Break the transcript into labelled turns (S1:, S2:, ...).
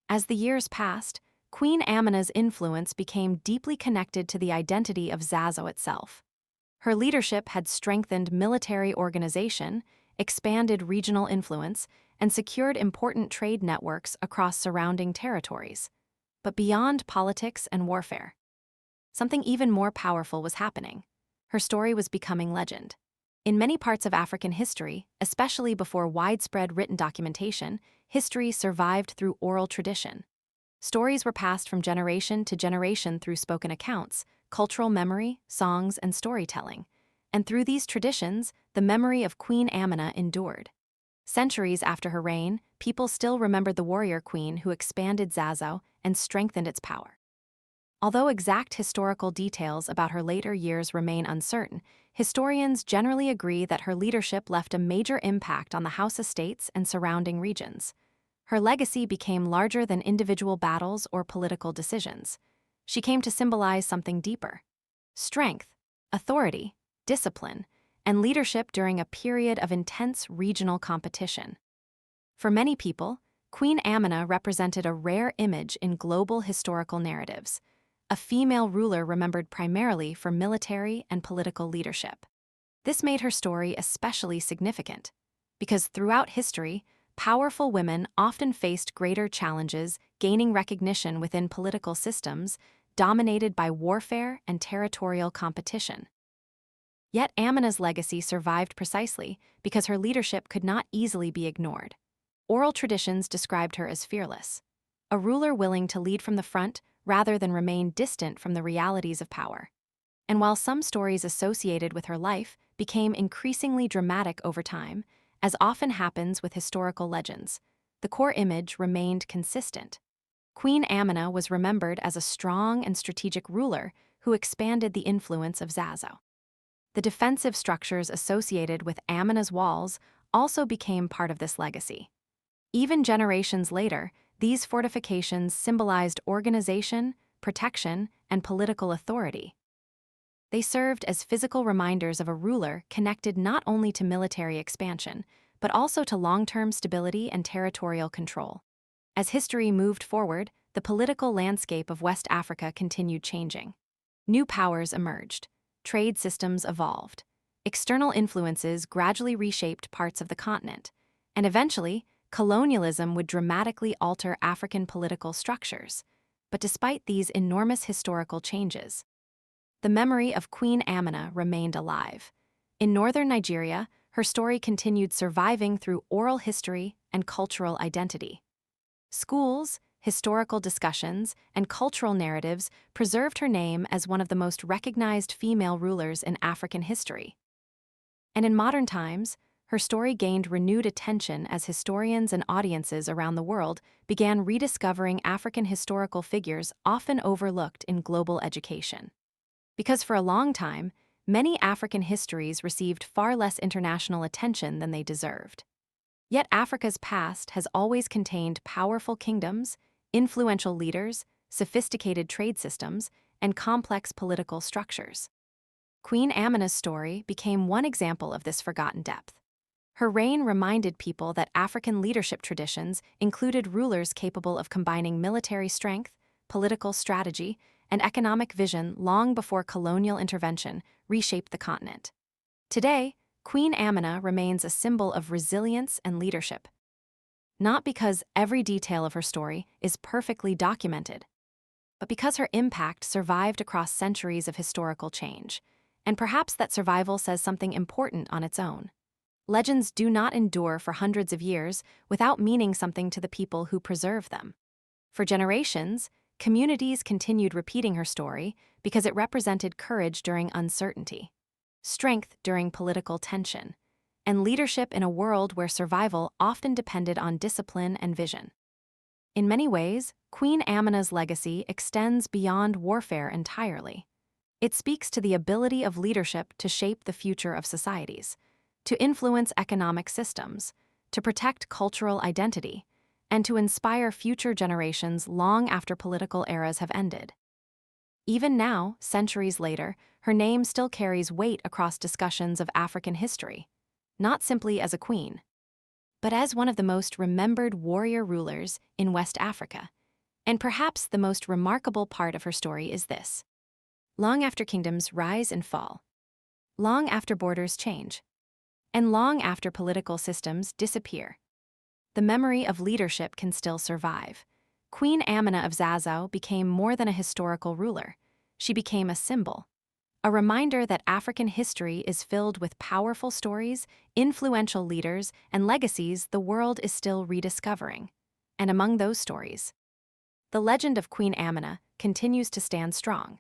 S1: As the years passed, Queen Amina's influence became deeply connected to the identity of Zazzau itself. Her leadership had strengthened military organization, expanded regional influence, and secured important trade networks across surrounding territories. But beyond politics and warfare, something even more powerful was happening. Her story was becoming legend. In many parts of African history, especially before widespread written documentation, history survived through oral tradition. Stories were passed from generation to generation through spoken accounts, cultural memory, songs, and storytelling. And through these traditions, the memory of Queen Amina endured. Centuries after her reign, people still remembered the warrior queen who expanded Zazzau and strengthened its power. Although exact historical details about her later years remain uncertain, historians generally agree that her leadership left a major impact on the house estates and surrounding regions. Her legacy became larger than individual battles or political decisions. She came to symbolize something deeper: strength, authority, discipline, and leadership during a period of intense regional competition. For many people, Queen Amina represented a rare image in global historical narratives, a female ruler remembered primarily for military and political leadership. This made her story especially significant, because throughout history, powerful women often faced greater challenges gaining recognition within political systems dominated by warfare and territorial competition. Yet Amina's legacy survived precisely because her leadership could not easily be ignored. Oral traditions described her as fearless, a ruler willing to lead from the front rather than remain distant from the realities of power. And while some stories associated with her life became increasingly dramatic over time, as often happens with historical legends, the core image remained consistent. Queen Amina was remembered as a strong and strategic ruler who expanded the influence of Zazzau. The defensive structures associated with Amina's walls also became part of this legacy. Even generations later, these fortifications symbolized organization, protection, and political authority. They served as physical reminders of a ruler connected not only to military expansion, but also to long-term stability and territorial control. As history moved forward, the political landscape of West Africa continued changing. New powers emerged. Trade systems evolved. External influences gradually reshaped parts of the continent. And eventually, colonialism would dramatically alter African political structures. But despite these enormous historical changes, the memory of Queen Amina remained alive. In northern Nigeria, her story continued surviving through oral history and cultural identity. Schools, historical discussions, and cultural narratives preserved her name as one of the most recognized female rulers in African history. And in modern times, her story gained renewed attention as historians and audiences around the world began rediscovering African historical figures often overlooked in global education. Because for a long time, many African histories received far less international attention than they deserved. Yet Africa's past has always contained powerful kingdoms, influential leaders, sophisticated trade systems, and complex political structures. Queen Amina's story became one example of this forgotten depth. Her reign reminded people that African leadership traditions included rulers capable of combining military strength, political strategy, and economic vision long before colonial intervention reshaped the continent. Today, Queen Amina remains a symbol of resilience and leadership. Not because every detail of her story is perfectly documented, but because her impact survived across centuries of historical change. And perhaps that survival says something important on its own. Legends do not endure for hundreds of years without meaning something to the people who preserve them. For generations, communities continued repeating her story because it represented courage during uncertainty, strength during political tension, and leadership in a world where survival often depended on discipline and vision. In many ways, Queen Amina's legacy extends beyond warfare entirely. It speaks to the ability of leadership to shape the future of societies, to influence economic systems, to protect cultural identity, and to inspire future generations long after political eras have ended. Even now, centuries later, her name still carries weight across discussions of African history, not simply as a queen, but as one of the most remembered warrior rulers in West Africa, And perhaps the most remarkable part of her story is this. Long after kingdoms rise and fall, long after borders change, and long after political systems disappear, the memory of leadership can still survive. Queen Amina of Zazzau became more than a historical ruler. She became a symbol, a reminder that African history is filled with powerful stories, influential leaders, and legacies the world is still rediscovering. And among those stories, the legend of Queen Amina continues to stand strong.